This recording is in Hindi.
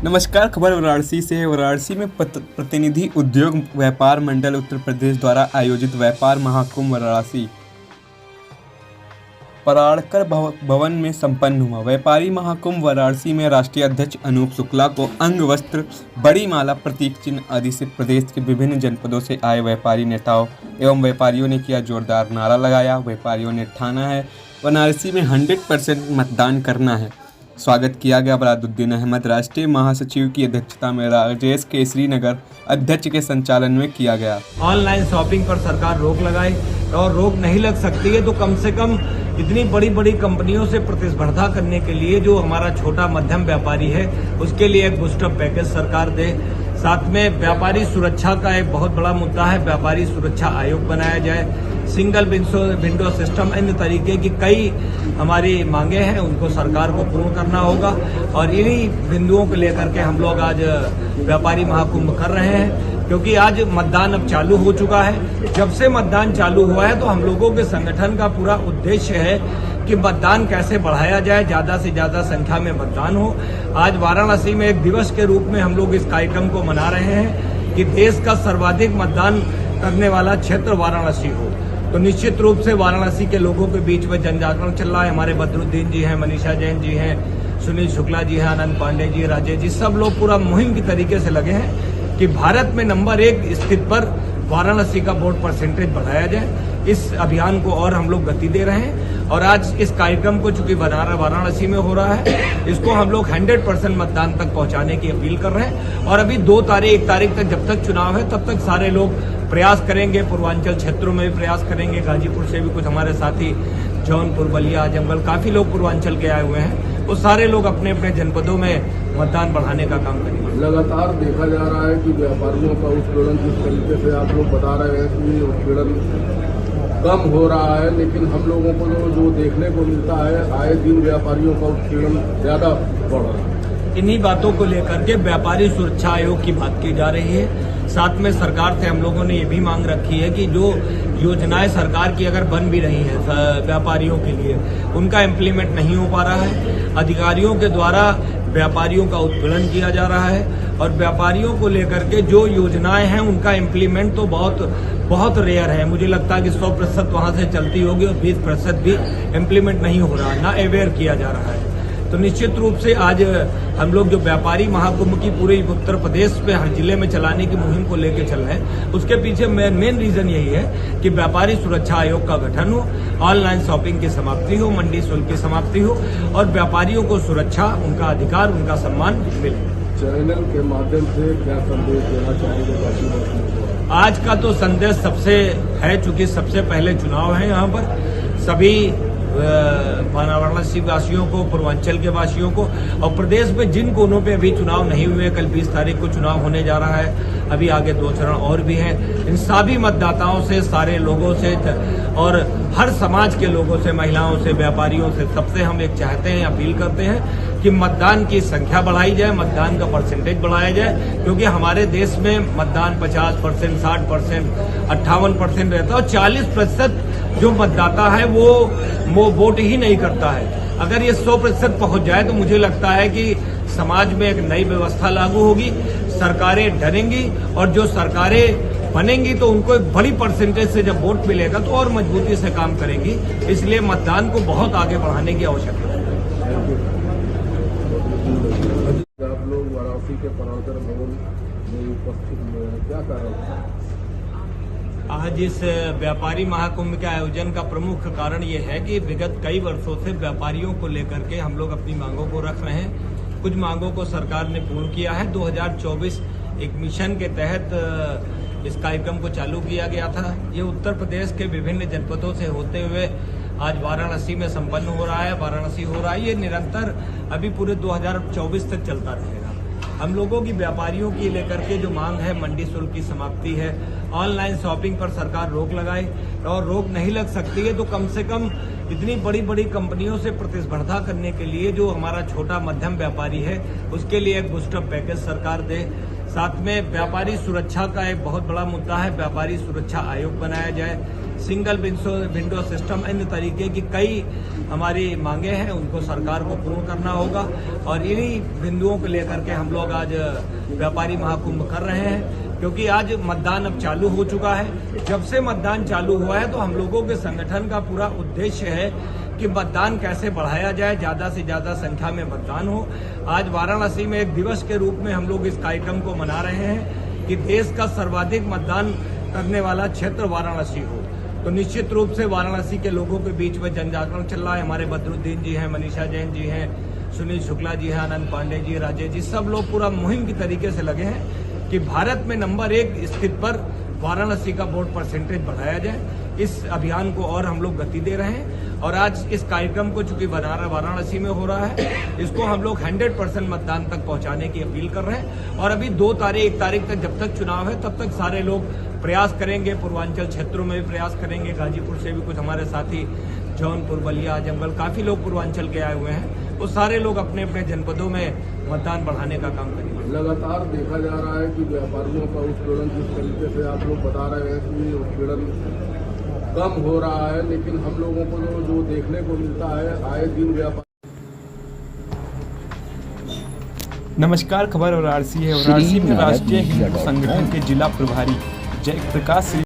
नमस्कार। खबर वाराणसी से है। वाराणसी में प्रतिनिधि उद्योग व्यापार मंडल उत्तर प्रदेश द्वारा आयोजित व्यापार महाकुंभ वाराणसी पराड़कर भवन में संपन्न हुआ। व्यापारी महाकुंभ वाराणसी में राष्ट्रीय अध्यक्ष अनूप शुक्ला को अंग वस्त्र, बड़ी माला, प्रतीक चिन्ह आदि से प्रदेश के विभिन्न जनपदों से आए व्यापारी नेताओं एवं व्यापारियों ने किया जोरदार नारा लगाया। व्यापारियों ने ठाना है वाराणसी में 100% मतदान करना है। स्वागत किया गया। बरादुद्दीन अहमद राष्ट्रीय महासचिव की अध्यक्षता में राजेश केसरी नगर अध्यक्ष के संचालन में किया गया। ऑनलाइन शॉपिंग पर सरकार रोक लगाए और रोक नहीं लग सकती है तो कम से कम इतनी बड़ी बड़ी कंपनियों से प्रतिस्पर्धा करने के लिए जो हमारा छोटा मध्यम व्यापारी है उसके लिए एक बूस्टअप पैकेज सरकार दे। साथ में व्यापारी सुरक्षा का एक बहुत बड़ा मुद्दा है, व्यापारी सुरक्षा आयोग बनाया जाए। सिंगल विंडो सिस्टम, अन्य तरीके की कई हमारी मांगे हैं, उनको सरकार को पूर्ण करना होगा और इन्हीं बिंदुओं को लेकर के हम लोग आज व्यापारी महाकुंभ कर रहे हैं। क्योंकि आज मतदान अब चालू हो चुका है। जब से मतदान चालू हुआ है तो हम लोगों के संगठन का पूरा उद्देश्य है कि मतदान कैसे बढ़ाया जाए, ज्यादा से ज्यादा संख्या में मतदान हो। आज वाराणसी में एक दिवस के रूप में हम लोग इस कार्यक्रम को मना रहे हैं कि देश का सर्वाधिक मतदान करने वाला क्षेत्र वाराणसी हो। तो निश्चित रूप से वाराणसी के लोगों के बीच में जन जागरण चल रहा है। हमारे बदरुद्दीन जी हैं, मनीषा जैन जी हैं, सुनील शुक्ला जी हैं, आनंद पांडे जी, राजेश जी, सब लोग पूरा मुहिम की तरीके से लगे हैं कि भारत में नंबर 1 स्थित पर वाराणसी का वोट परसेंटेज बढ़ाया जाए। इस अभियान को और हम लोग गति दे रहे हैं और आज इस कार्यक्रम को चूंकि वाराणसी में हो रहा है, इसको हम लोग 100% मतदान तक पहुंचाने की अपील कर रहे हैं। और अभी 1 तारीख तक जब तक चुनाव है तब तक सारे लोग प्रयास करेंगे, पूर्वांचल क्षेत्रों में भी प्रयास करेंगे। गाजीपुर से भी कुछ हमारे साथी, जौनपुर, बलिया, आजमगढ़, काफी लोग पूर्वांचल के आए हुए हैं। वो सारे लोग अपने अपने जनपदों में मतदान बढ़ाने का काम करेंगे। लगातार देखा जा रहा है कि व्यापारियों का उत्पीड़न, जिस तरीके से आप लोग बता रहे हैं कि उत्पीड़न कम हो रहा है, लेकिन हम लोगों को जो देखने को मिलता है, आए दिन व्यापारियों का उत्पीड़न ज्यादा बढ़ रहा है। इन्हीं बातों को लेकर के व्यापारी सुरक्षा आयोग की बात की जा रही है। साथ में सरकार से हम लोगों ने ये भी मांग रखी है कि जो योजनाएं सरकार की अगर बन भी रही हैं व्यापारियों के लिए, उनका इम्प्लीमेंट नहीं हो पा रहा है। अधिकारियों के द्वारा व्यापारियों का उत्पीड़न किया जा रहा है और व्यापारियों को लेकर के जो योजनाएं हैं उनका इम्प्लीमेंट तो बहुत रेयर है। मुझे लगता है कि 100% वहां से चलती होगी और 20% भी इम्प्लीमेंट नहीं हो रहा, ना अवेयर किया जा रहा है। तो निश्चित रूप से आज हम लोग जो व्यापारी महाकुंभ की पूरे उत्तर प्रदेश में हर जिले में चलाने की मुहिम को लेकर चल रहे हैं, उसके पीछे मेन रीजन यही है कि व्यापारी सुरक्षा आयोग का गठन हो, ऑनलाइन शॉपिंग की समाप्ति हो, मंडी शुल्क की समाप्ति हो और व्यापारियों को सुरक्षा, उनका अधिकार, उनका सम्मान मिले। चैनल के माध्यम से क्या संदेश देना चाहेंगे? आज का तो संदेश सबसे है, चूंकि सबसे पहले चुनाव है, यहाँ पर सभी वाराणसी वासियों को, पूर्वांचल के वासियों को और प्रदेश में जिन कोनों पे अभी चुनाव नहीं हुए, कल 20 तारीख को चुनाव होने जा रहा है, अभी आगे 2 चरण और भी हैं। इन सभी मतदाताओं से, सारे लोगों से और हर समाज के लोगों से, महिलाओं से, व्यापारियों से, सबसे हम एक चाहते हैं, अपील करते हैं कि मतदान की संख्या बढ़ाई जाए, मतदान का परसेंटेज बढ़ाया जाए। क्योंकि हमारे देश में मतदान 50%, 60%, 58% रहता है और 40% जो मतदाता है वो वोट ही नहीं करता है। अगर ये 100% पहुंच जाए तो मुझे लगता है कि समाज में एक नई व्यवस्था लागू होगी, सरकारें डरेंगी और जो सरकारें बनेंगी तो उनको एक बड़ी परसेंटेज से जब वोट मिलेगा तो और मजबूती से काम करेंगी। इसलिए मतदान को बहुत आगे बढ़ाने की आवश्यकता है। आप लोग वाराणसी के पराड़कर भवन में उपस्थित क्या कर रहे हैं? आज इस व्यापारी महाकुंभ के आयोजन का प्रमुख कारण ये है कि विगत कई वर्षों से व्यापारियों को लेकर के हम लोग अपनी मांगों को रख रहे हैं। कुछ मांगों को सरकार ने पूर्ण किया है। 2024 एक मिशन के तहत इस कार्यक्रम को चालू किया गया था। ये उत्तर प्रदेश के विभिन्न जनपदों से होते हुए आज वाराणसी में संपन्न हो रहा है, वाराणसी हो रहा है। ये निरंतर अभी पूरे 2024 तक चलता रहेगा। हम लोगों की व्यापारियों की लेकर के जो मांग है, मंडी शुल्क की समाप्ति है, ऑनलाइन शॉपिंग पर सरकार रोक लगाए और रोक नहीं लग सकती है तो कम से कम इतनी बड़ी बड़ी कंपनियों से प्रतिस्पर्धा करने के लिए जो हमारा छोटा मध्यम व्यापारी है उसके लिए एक बूस्टअप पैकेज सरकार दे। साथ में व्यापारी सुरक्षा का एक बहुत बड़ा मुद्दा है, व्यापारी सुरक्षा आयोग बनाया जाए। सिंगल विंडो सिस्टम, अन्य तरीके की कई हमारी मांगे हैं, उनको सरकार को पूर्ण करना होगा। और इन्हीं बिंदुओं को लेकर के हम लोग आज व्यापारी महाकुंभ कर रहे हैं, क्योंकि आज मतदान अब चालू हो चुका है। जब से मतदान चालू हुआ है तो हम लोगों के संगठन का पूरा उद्देश्य है कि मतदान कैसे बढ़ाया जाए, ज्यादा से ज्यादा संख्या में मतदान हो। आज वाराणसी में एक दिवस के रूप में हम लोग इस कार्यक्रम को मना रहे हैं कि देश का सर्वाधिक मतदान करने वाला क्षेत्र वाराणसी हो। तो निश्चित रूप से वाराणसी के लोगों के बीच में जन जागरण चल रहा है। हमारे बदरुद्दीन जी हैं, मनीषा जैन जी हैं, सुनील शुक्ला जी हैं, आनंद पांडे जी, राजेश जी, सब लोग पूरा मुहिम की तरीके से लगे हैं कि भारत में नंबर 1 स्थित पर वाराणसी का वोट परसेंटेज बढ़ाया जाए। इस अभियान को और हम लोग गति दे रहे हैं और आज इस कार्यक्रम को चूंकि वाराणसी में हो रहा है, इसको हम लोग 100% मतदान तक पहुंचाने की अपील कर रहे हैं। और अभी 1 तारीख तक जब तक चुनाव है तब तक सारे लोग प्रयास करेंगे, पूर्वांचल क्षेत्रों में भी प्रयास करेंगे। गाजीपुर से भी कुछ हमारे साथी, जौनपुर, बलिया, आजमगढ़, काफी लोग पूर्वांचल के आए हुए हैं। वो सारे लोग अपने अपने जनपदों में मतदान बढ़ाने का काम करेंगे। लगातार देखा जा रहा है कि व्यापारियों का उत्पीड़न, जिस तरीके से आप लोग बता रहे हैं कि उत्पीड़न कम हो रहा है, लेकिन हम लोगों को जो देखने को मिलता है आए दिन व्यापार। नमस्कार, खबर वाराणसी है। वाराणसी में राष्ट्रीय हिंदू संगठन के जिला प्रभारी जय प्रकाश